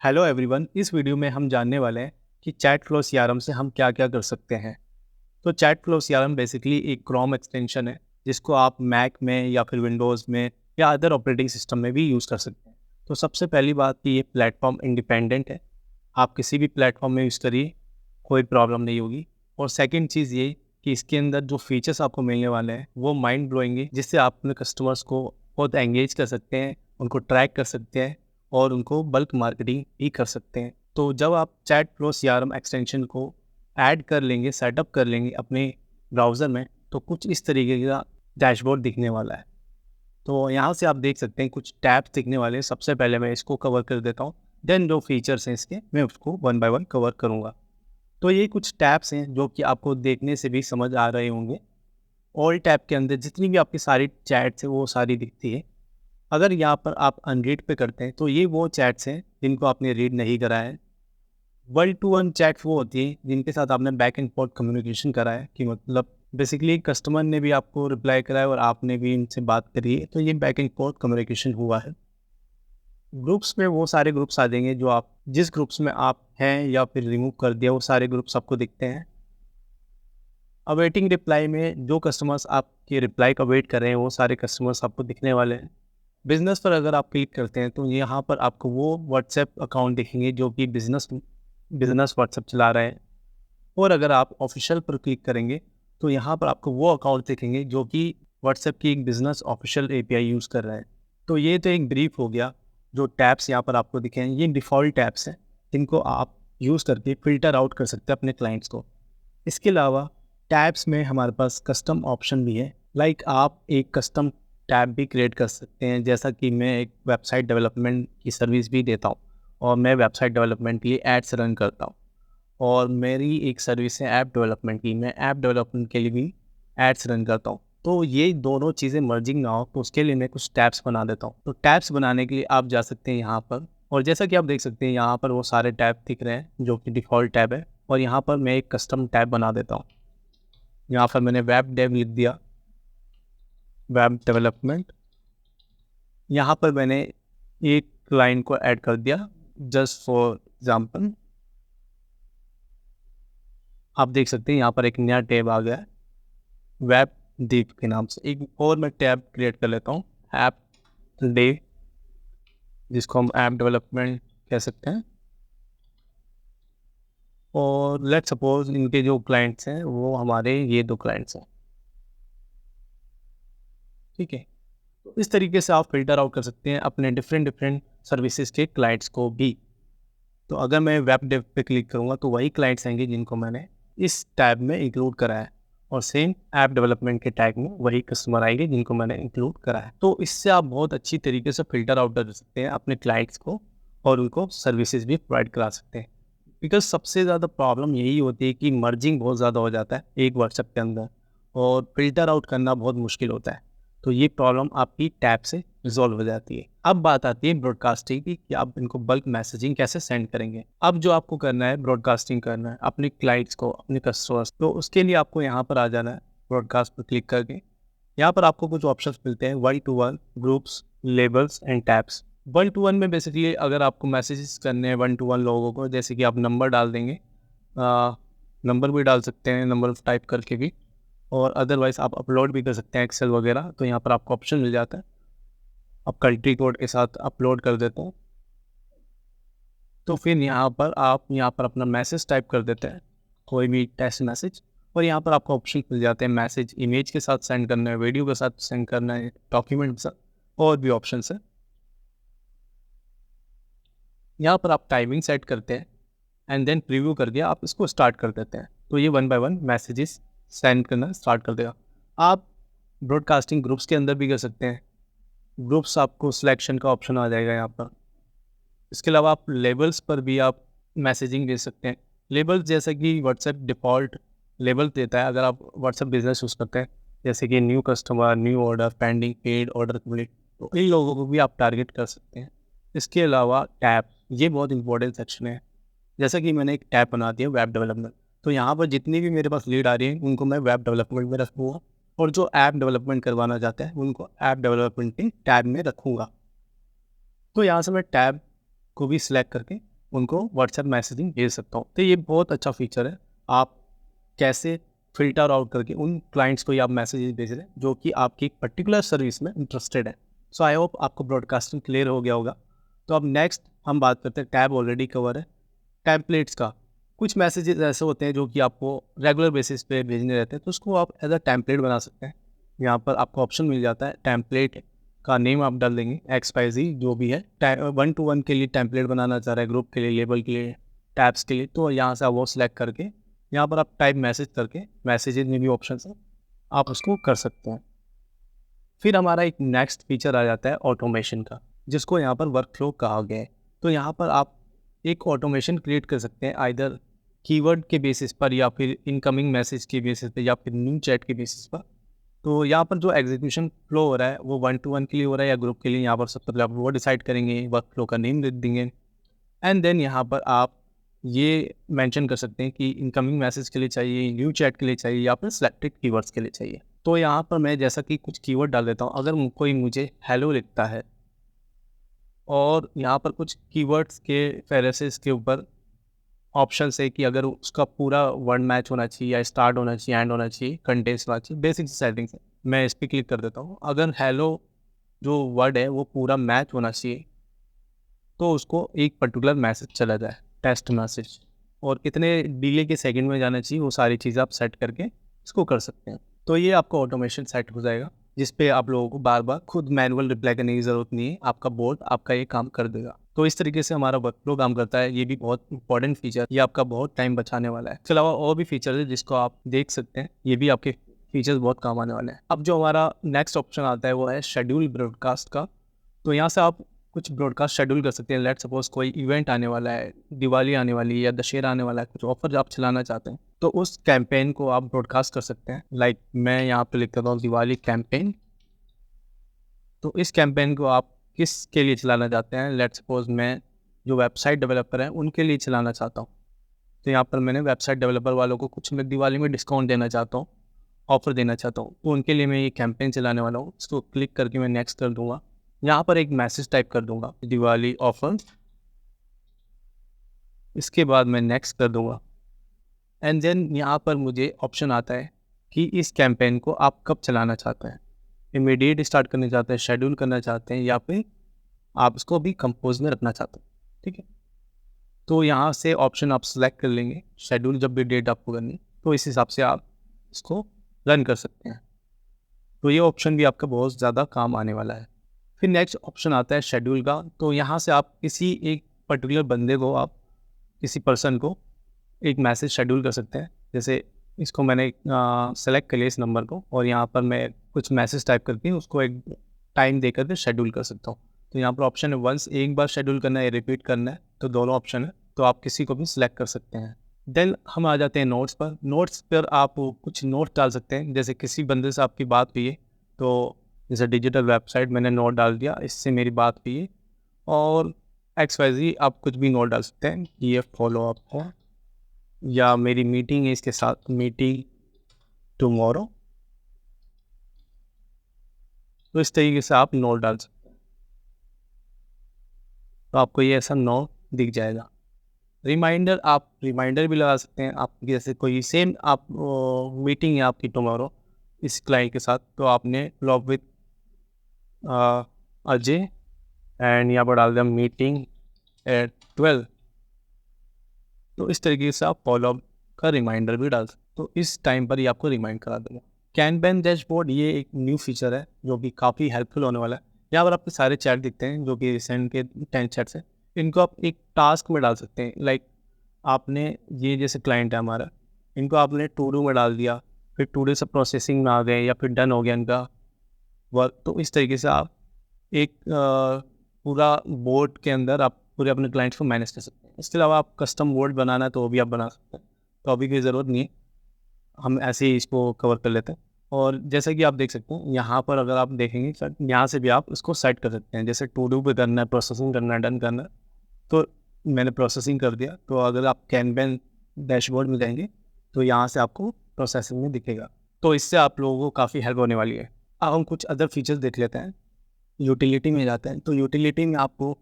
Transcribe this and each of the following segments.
Hello everyone. इस video में हम जानने वाले हैं कि चैट फ्लो सीआरएम से हम क्या क्या कर सकते हैं। तो चैट फ्लो सीआरएम बेसिकली एक क्रोम एक्सटेंशन है जिसको आप मैक में या फिर विंडोज़ में या अदर ऑपरेटिंग सिस्टम में भी यूज़ कर सकते हैं। तो सबसे पहली बात कि ये प्लेटफॉर्म इंडिपेंडेंट है, आप किसी भी प्लेटफॉर्म में यूज़ करिए, कोई प्रॉब्लम नहीं होगी। और सेकंड चीज़ ये कि इसके अंदर जो फीचर्स आपको मिलने वाले हैं वो माइंड ब्लोइंग है, जिससे आप अपने कस्टमर्स को बहुत एंगेज कर सकते हैं, उनको ट्रैक कर सकते हैं और उनको बल्क मार्केटिंग भी कर सकते हैं। तो जब आप चैट फ्लो सीआरएम एक्सटेंशन को ऐड कर लेंगे, सेटअप कर लेंगे अपने ब्राउज़र में, तो कुछ इस तरीके का डैशबोर्ड दिखने वाला है। तो यहाँ से आप देख सकते हैं कुछ टैब्स दिखने वाले हैं। सबसे पहले मैं इसको कवर कर देता हूँ, देन जो फीचर्स हैं इसके मैं उसको वन बाय वन कवर करूँगा। तो ये कुछ टैब्स हैं जो कि आपको देखने से भी समझ आ रहे होंगे। ऑल टैब के अंदर जितनी भी आपकी सारी चैट्स हैं वो सारी दिखती है। अगर यहाँ पर आप अनरीड पे करते हैं तो ये वो चैट्स हैं जिनको आपने रीड नहीं करा है। वन टू वन चैट्स वो होती है जिनके साथ आपने बैक एंड फोर्थ कम्युनिकेशन करा है, कि मतलब बेसिकली कस्टमर ने भी आपको रिप्लाई करा है और आपने भी इनसे बात करी है, तो ये बैक एंड फोर्थ कम्युनिकेशन हुआ है। ग्रुप्स में वो सारे ग्रुप्स आ जाएंगे जो आप जिस ग्रुप्स में आप हैं या फिर रिमूव कर दिया, वो सारे ग्रुप्स आपको दिखते हैं। अवेटिंग रिप्लाई में जो कस्टमर्स आपके रिप्लाई का वेट कर रहे हैं वो सारे कस्टमर्स आपको दिखने वाले हैं। बिज़नेस पर अगर आप क्लिक करते हैं तो यहाँ पर आपको वो व्हाट्सएप अकाउंट दिखेंगे जो कि बिज़नेस बिज़नेस व्हाट्सएप चला रहे हैं। और अगर आप ऑफिशियल पर क्लिक करेंगे तो यहाँ पर आपको वो अकाउंट दिखेंगे जो कि व्हाट्सएप की एक बिज़नेस ऑफिशियल एपीआई यूज़ कर रहे हैं। तो ये तो एक ब्रीफ हो गया। जो टैब्स यहाँ पर आपको दिखे हैं ये डिफ़ॉल्ट टैब्स हैं जिनको आप यूज़ करके फ़िल्टर आउट कर सकते हैं अपने क्लाइंट्स को। इसके अलावा टैब्स में हमारे पास कस्टम ऑप्शन भी है। लाइक आप एक कस्टम टैब भी क्रिएट कर सकते हैं। जैसा कि मैं एक वेबसाइट डेवलपमेंट की सर्विस भी देता हूँ और मैं वेबसाइट डेवलपमेंट के लिए एड्स रन करता हूँ, और मेरी एक सर्विस है ऐप डेवलपमेंट की, मैं ऐप डेवलपमेंट के लिए भी एड्स रन करता हूँ। तो ये दोनों चीज़ें मर्जिंग ना हो तो उसके लिए मैं कुछ टैब्स बना देता हूँ। तो टैब्स बनाने के लिए आप जा सकते हैं यहाँ पर, और जैसा कि आप देख सकते हैं यहाँ पर वो सारे टैब दिख रहे हैं जो कि डिफ़ॉल्ट टैब है। और यहाँ पर मैं एक कस्टम टैब बना देता हूँ। यहाँ पर मैंने वेब डेव लिख दिया, वेब डेवलपमेंट। यहाँ पर मैंने एक लाइन को ऐड कर दिया जस्ट फॉर एग्जाम्पल। आप देख सकते हैं यहाँ पर एक नया टैब आ गया है वेब डीप के नाम से। एक और मैं टैब क्रिएट कर लेता हूँ, ऐप डे, जिसको हम ऐप डेवलपमेंट कह सकते हैं। और लेट्स सपोज इनके जो क्लाइंट्स हैं वो हमारे ये दो क्लाइंट्स हैं, ठीक है। तो इस तरीके से आप फिल्टर आउट कर सकते हैं अपने डिफरेंट डिफरेंट सर्विसेज के क्लाइंट्स को भी। तो अगर मैं वेब डेव पे क्लिक करूँगा तो वही क्लाइंट्स आएंगे जिनको मैंने इस टैब में इंक्लूड करा है, और सेम ऐप डेवलपमेंट के टैग में वही कस्टमर आएंगे जिनको मैंने इंक्लूड करा है। तो इससे आप बहुत अच्छी तरीके से फिल्टर आउट कर सकते हैं अपने क्लाइंट्स को और उनको सर्विसेज भी प्रोवाइड करा सकते हैं। बिकॉज सबसे ज़्यादा प्रॉब्लम यही होती है कि मर्जिंग बहुत ज़्यादा हो जाता है एक व्हाट्सएप के अंदर, और फिल्टर आउट करना बहुत मुश्किल होता है। तो ये प्रॉब्लम आपकी टैब से रिजॉल्व हो जाती है। अब बात आती है ब्रॉडकास्टिंग की कि आप इनको बल्क मैसेजिंग कैसे सेंड करेंगे। अब जो आपको करना है, ब्रॉडकास्टिंग करना है अपने क्लाइंट्स को, अपने कस्टमर्स, तो उसके लिए आपको यहाँ पर आ जाना है, ब्रॉडकास्ट पर क्लिक करके। यहाँ पर आपको कुछ ऑप्शंस मिलते हैं, one two one, groups, labels and tabs. One two one में बेसिकली अगर आपको मैसेजेस करने हैं वन टू वन लोगों को, जैसे कि आप नंबर डाल देंगे, नंबर भी डाल सकते हैं, नंबर टाइप करके भी, और अदरवाइज़ आप अपलोड भी कर सकते हैं एक्सेल वगैरह। तो यहाँ पर आपको ऑप्शन मिल जाता है, आप कंट्री कोड के साथ अपलोड कर देते हैं। तो फिर यहाँ पर अपना मैसेज टाइप कर देते हैं, कोई भी टेक्स्ट मैसेज, और यहाँ पर आपको ऑप्शन मिल जाते हैं, मैसेज इमेज के साथ सेंड करना है, वीडियो के साथ सेंड करना है, डॉक्यूमेंट के साथ, और भी ऑप्शन है। यहाँ पर आप टाइमिंग सेट करते हैं एंड देन प्रीव्यू करके आप इसको स्टार्ट कर देते हैं। तो ये one by one messages send करना स्टार्ट कर देगा। आप ब्रॉडकास्टिंग ग्रुप्स के अंदर भी कर सकते हैं। ग्रुप्स आपको सिलेक्शन का ऑप्शन आ जाएगा यहाँ पर। इसके अलावा आप लेबल्स पर भी आप मैसेजिंग दे सकते हैं। लेबल्स जैसे कि व्हाट्सएप डिफ़ॉल्ट लेबल देता है अगर आप व्हाट्सएप बिजनेस यूज़ करते हैं, जैसे कि new customer, new order, pending, paid, order complete, तो इन लोगों को भी आप टारगेट कर सकते हैं। इसके अलावा टैब, ये बहुत इंपॉर्टेंट सेक्शन है। जैसा कि मैंने एक टैब बना दिया वेब डेवलपमेंट, तो यहाँ पर जितनी भी मेरे पास लीड आ रही है उनको मैं वेब डेवलपमेंट में रखूँगा, और जो ऐप डेवलपमेंट करवाना चाहते हैं उनको ऐप डेवलपमेंट के टैब में रखूँगा। तो यहाँ से मैं टैब को भी सिलेक्ट करके उनको व्हाट्सएप मैसेजिंग भेज सकता हूँ। तो ये बहुत अच्छा फीचर है। आप कैसे फ़िल्टर आउट करके उन क्लाइंट्स को ही आप मैसेजेस भेज रहे हैं जो कि आपकी एक पर्टिकुलर सर्विस में इंटरेस्टेड है। सो आई होप आपको ब्रॉडकास्टिंग क्लियर हो गया होगा। तो अब नेक्स्ट हम बात करते हैं, टैब ऑलरेडी कवर है, टेम्पलेट्स का। कुछ मैसेजेस ऐसे होते हैं जो कि आपको रेगुलर बेसिस पे भेजने रहते हैं, तो उसको आप एज अ टेम्पलेट बना सकते हैं। यहाँ पर आपको ऑप्शन मिल जाता है, टेम्पलेट का नेम आप डाल देंगे XYZ जो भी है, 1-to-1 के लिए टेम्पलेट बनाना चाह रहे हैं, ग्रुप के लिए, लेबल के लिए, टैब्स के लिए, तो यहाँ से आप वो सिलेक्ट करके यहाँ पर आप टाइप मैसेज करके, मैसेजेस में भी ऑप्शन है, आप उसको कर सकते हैं। फिर हमारा एक नेक्स्ट फीचर आ जाता है ऑटोमेशन का, जिसको यहाँ पर वर्क फ्लो कहा गया है। तो यहाँ पर आप एक ऑटोमेशन क्रिएट कर सकते हैं, आइदर कीवर्ड के बेसिस पर या फिर इनकमिंग मैसेज के बेसिस पर या फिर न्यू चैट के बेसिस पर। तो यहाँ पर जो एग्जीक्यूशन फ्लो हो रहा है वो 1-to-1 के लिए हो रहा है या ग्रुप के लिए, यहाँ पर सबसे पहले आप वो डिसाइड करेंगे, वर्क फ्लो का नेम दे देंगे, एंड देन यहाँ पर आप ये मेंशन कर सकते हैं कि इनकमिंग मैसेज के लिए चाहिए, न्यू चैट के लिए चाहिए या फिर सिलेक्टेड कीवर्ड्स के लिए चाहिए। तो यहाँ पर मैं जैसा कि कुछ कीवर्ड डाल देता हूँ, अगर कोई मुझे हेलो लिखता है और यहाँ पर कुछ कीवर्ड्स के फेरेसेस के ऊपर ऑप्शन है कि अगर उसका पूरा वर्ड मैच होना चाहिए या स्टार्ट होना चाहिए, एंड होना चाहिए, कंटेंट्स होना चाहिए, बेसिक सेटिंग्स है, मैं इस पर क्लिक कर देता हूँ। अगर हेलो जो वर्ड है वो पूरा मैच होना चाहिए तो उसको एक पर्टिकुलर मैसेज चला जाए, टेस्ट मैसेज, और कितने डिले के सेकंड में जाना चाहिए वो सारी चीज़ें आप सेट करके इसको कर सकते हैं। तो ये आपका ऑटोमेशन सेट हो जाएगा, जिस पे आप लोगों को बार बार खुद मैनुअल रिप्लाई करने की ज़रूरत नहीं है, आपका बोर्ड आपका ये काम कर देगा। तो इस तरीके से हमारा वर्कफ्लो काम करता है। ये भी बहुत इंपॉर्टेंट फीचर, ये आपका बहुत टाइम बचाने वाला है। इसके अलावा और भी फीचर है जिसको आप देख सकते हैं, ये भी आपके फीचर्स बहुत काम आने वाले हैं। अब जो हमारा नेक्स्ट ऑप्शन आता है वो है शेड्यूल ब्रॉडकास्ट का। तो यहाँ से आप कुछ ब्रॉडकास्ट शेड्यूल कर सकते हैं। लेट सपोज कोई इवेंट आने वाला है, दिवाली आने वाली है या दशहरा आने वाला है, कुछ ऑफर आप चलाना चाहते हैं तो उस कैंपेन को आप ब्रॉडकास्ट कर सकते हैं। लाइक मैं यहाँ पे लिख देता हूँ दिवाली कैंपेन। तो इस कैंपेन को आप किसके लिए चलाना चाहते हैं, लेट सपोज मैं जो वेबसाइट डेवलपर हैं उनके लिए चलाना चाहता हूँ। तो यहाँ पर मैंने वेबसाइट डेवलपर वालों को कुछ मैं दिवाली में डिस्काउंट देना चाहता हूँ, ऑफर देना चाहता हूँ, तो उनके लिए मैं ये कैंपेन चलाने वाला हूँ। इसको क्लिक करके मैं नेक्स्ट कर दूंगा। यहाँ पर एक मैसेज टाइप कर दूंगा, दिवाली ऑफर, इसके बाद मैं नेक्स्ट कर दूंगा। एंड देन यहाँ पर मुझे ऑप्शन आता है कि इस कैंपेन को आप कब चलाना चाहते हैं, इमीडिएट स्टार्ट करना चाहते हैं, शेड्यूल करना चाहते हैं, या फिर आप इसको भी कंपोज में रखना चाहते हैं। ठीक है, तो यहाँ से ऑप्शन आप सेलेक्ट कर लेंगे, शेड्यूल जब भी डेट आपको करनी, तो इस हिसाब से आप इसको रन कर सकते हैं। तो ये ऑप्शन भी आपका बहुत ज़्यादा काम आने वाला है। फिर नेक्स्ट ऑप्शन आता है शेड्यूल का। तो यहाँ से आप किसी एक पर्टिकुलर बंदे को, आप किसी पर्सन को एक मैसेज शेड्यूल कर सकते हैं। जैसे इसको मैंने सेलेक्ट कर लिया इस नंबर को, और यहाँ पर मैं कुछ मैसेज टाइप करके उसको एक टाइम दे करके शेड्यूल कर सकता हूँ। तो यहाँ पर ऑप्शन है वंस, एक बार शेड्यूल करना है, रिपीट करना है, तो दोनों ऑप्शन है, तो आप किसी को भी सिलेक्ट कर सकते हैं। देन हम आ जाते हैं नोट्स पर। नोट्स पर आप कुछ नोट्स डाल सकते हैं, जैसे किसी बंदे से आपकी बात हुई है, तो जैसे डिजिटल वेबसाइट मैंने नोट डाल दिया, इससे मेरी बात हुई है, और XYZ आप कुछ भी नोट डाल सकते हैं, ये फॉलो अप हो, या मेरी मीटिंग है इसके साथ, मीटिंग टुमारो। तो इस तरीके से आप नोट डाल सकते हैं, तो आपको ये ऐसा नोट दिख जाएगा। रिमाइंडर, आप रिमाइंडर भी लगा सकते हैं। आप जैसे कोई सेम आप मीटिंग है आपकी टुमारो इस क्लाइंट के साथ, तो आपने लॉग विद अजय, एंड यहाँ पर डाल दिया मीटिंग एट 12। तो इस तरीके से आप फॉलो अप का रिमाइंडर भी डाल सकते, तो इस टाइम पर ही आपको रिमाइंड करा देगा। कैनबैन डैशबोर्ड, ये एक न्यू फीचर है जो कि काफ़ी हेल्पफुल होने वाला है। यहाँ पर आपके सारे चैट दिखते हैं जो कि रिसेंट के 10 चैट्स हैं, इनको आप एक टास्क में डाल सकते हैं। लाइक आपने ये जैसे क्लाइंट है हमारा, इनको आपने टू डू में डाल दिया, फिर टू डू से प्रोसेसिंग में आ गए या फिर डन हो गया इनका वर्क। तो इस तरीके से आप एक पूरा बोर्ड के अंदर आप पूरे अपने क्लाइंट्स को मैनेज कर सकते हैं। इसके अलावा आप कस्टम बोर्ड बनाना है तो वो भी आप बना सकते हैं, तो अभी की ज़रूरत नहीं है, हम ऐसे ही इसको कवर कर लेते हैं। और जैसा कि आप देख सकते हैं यहाँ पर, अगर आप देखेंगे सर, यहाँ से भी आप इसको सेट कर सकते हैं। जैसे टू डू पे करना है, प्रोसेसिंग करना है, डन करना है, तो मैंने प्रोसेसिंग कर दिया। तो अगर आप कैनबैन डैशबोर्ड में जाएंगे तो यहाँ से आपको प्रोसेसिंग में दिखेगा, तो इससे आप लोगों को काफ़ी हेल्प होने वाली है। अब हम कुछ अदर फीचर्स देख लेते हैं। यूटिलिटी में जाते हैं, तो यूटिलिटी में आपको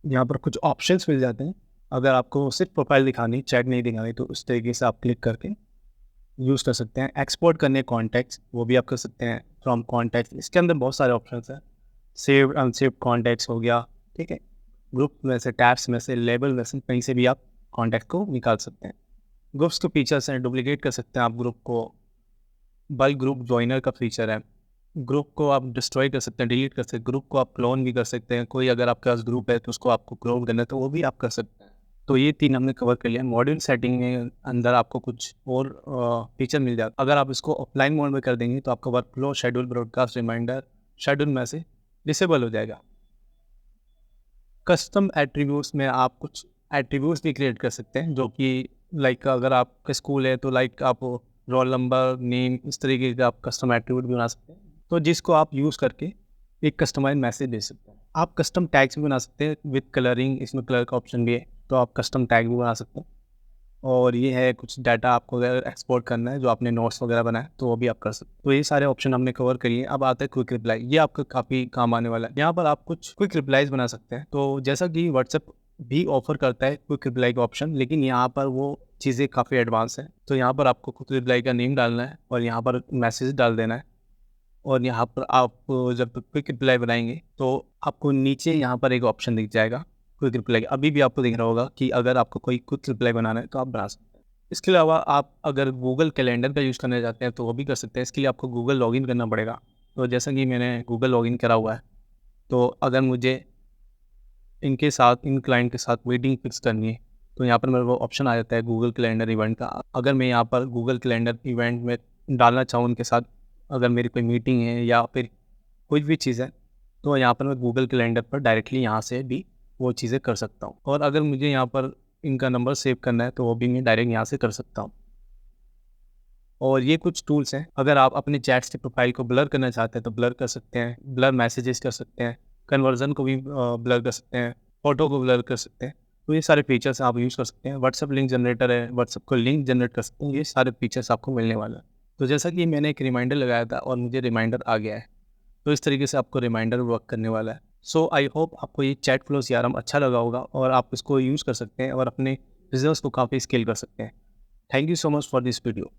यहाँ पर कुछ ऑप्शंस मिल जाते हैं। अगर आपको सिर्फ प्रोफाइल दिखानी, चैट नहीं दिखानी, तो उस तरीके से आप क्लिक करके यूज़ कर सकते हैं। एक्सपोर्ट करने कॉन्टैक्ट्स, वो भी आप कर सकते हैं फ्रॉम कॉन्टैक्ट्स। इसके अंदर बहुत सारे ऑप्शंस हैं। सेव्ड अनसेव्ड कॉन्टैक्ट्स हो गया, ठीक है। ग्रुप में से, टैब्स में से, लेबल में से, कहीं से भी आप कॉन्टैक्ट को निकाल सकते हैं। ग्रुप्स के फीचर्स हैं, डुप्लीकेट कर सकते हैं आप ग्रुप को। बल्क ग्रुप जॉइनर का फीचर है। ग्रुप को आप डिस्ट्रॉय कर सकते हैं, डिलीट कर सकते हैं। ग्रुप को आप क्लोन भी कर सकते हैं। कोई अगर आपके पास ग्रुप है तो उसको आपको क्लोन करना है तो वो भी आप कर सकते हैं। तो ये 3 हमने कवर कर लिया। मॉडर्न सेटिंग में अंदर आपको कुछ और फीचर मिल जाता है। अगर आप इसको ऑफलाइन मोड में कर देंगे तो आपका work flow, schedule, broadcast, reminder, schedule में से डिसेबल हो जाएगा। कस्टम एट्रीब्यूट्स में आप कुछ एट्रीब्यूट्स भी क्रिएट कर सकते हैं, जो कि लाइक अगर आपका स्कूल है तो लाइक आप रोल नंबर, नेम, इस तरीके के आप कस्टम एट्रीब्यूट भी बना सकते हैं, तो जिसको आप यूज़ करके एक कस्टमाइज मैसेज दे सकते हैं। आप कस्टम टैग्स भी बना सकते हैं विद कलरिंग, इसमें कलर का ऑप्शन भी है, तो आप कस्टम टैग भी बना सकते हैं। और ये है कुछ डाटा आपको अगर एक्सपोर्ट करना है, जो आपने नोट्स वगैरह बनाए तो वो भी आप कर सकते हैं। तो ये सारे ऑप्शन हमने कवर करिए। अब आता है क्विक रिप्लाई, ये आपका काफ़ी काम आने वाला है। यहाँ पर आप कुछ क्विक रिप्लाईज बना सकते हैं। तो जैसा कि व्हाट्सएप भी ऑफर करता है क्विक रिप्लाई का ऑप्शन, लेकिन यहाँ पर वो चीज़ें काफ़ी एडवांस हैं। तो यहाँ पर आपको क्विक रिप्लाई का नेम डालना है और यहाँ पर मैसेज डाल देना है। और यहाँ पर आप जब क्विक रिप्लाई बनाएंगे तो आपको नीचे यहाँ पर एक ऑप्शन दिख जाएगा क्विक रिप्लाई। अभी भी आपको दिख रहा होगा कि अगर आपको कोई क्विक रिप्लाई बनाना है तो आप बना सकते हैं। इसके अलावा आप अगर गूगल कैलेंडर का यूज़ करना चाहते हैं तो वो भी कर सकते हैं। इसके लिए आपको गूगल लॉगिन करना पड़ेगा। तो जैसा कि मैंने गूगल लॉगिन करा हुआ है, तो अगर मुझे इनके साथ, इन क्लाइंट के साथ मीटिंग फिक्स करनी है तो यहाँ पर मेरे को ऑप्शन आ जाता है गूगल कैलेंडर इवेंट का। अगर मैं यहाँ पर गूगल कैलेंडर इवेंट में डालना चाहूँ उनके साथ, अगर मेरी कोई मीटिंग है या फिर कोई भी चीज़ है, तो यहाँ पर मैं गूगल कैलेंडर पर डायरेक्टली यहाँ से भी वो चीज़ें कर सकता हूँ। और अगर मुझे यहाँ पर इनका नंबर सेव करना है तो वो भी मैं डायरेक्ट यहाँ से कर सकता हूँ। और ये कुछ टूल्स हैं। अगर आप अपने चैट्स के प्रोफाइल को ब्लर करना चाहते हैं तो ब्लर कर सकते हैं, ब्लर मैसेजेस कर सकते हैं, कन्वर्जन को भी ब्लर कर सकते हैं, फ़ोटो को ब्लर कर सकते हैं। तो ये सारे फीचर्स आप यूज़ कर सकते हैं। व्हाट्सएप लिंक जनरेटर है, व्हाट्सएप को लिंक जनरेट कर सकते हैं। ये सारे फीचर्स आपको मिलने वाला है। तो जैसा कि मैंने एक रिमाइंडर लगाया था और मुझे रिमाइंडर आ गया है, तो इस तरीके से आपको रिमाइंडर वर्क करने वाला है। सो आई होप आपको ये चैट फ्लो सीआरएम अच्छा लगा होगा और आप इसको यूज़ कर सकते हैं और अपने बिज़नेस को काफ़ी स्केल कर सकते हैं। Thank you so much for this video.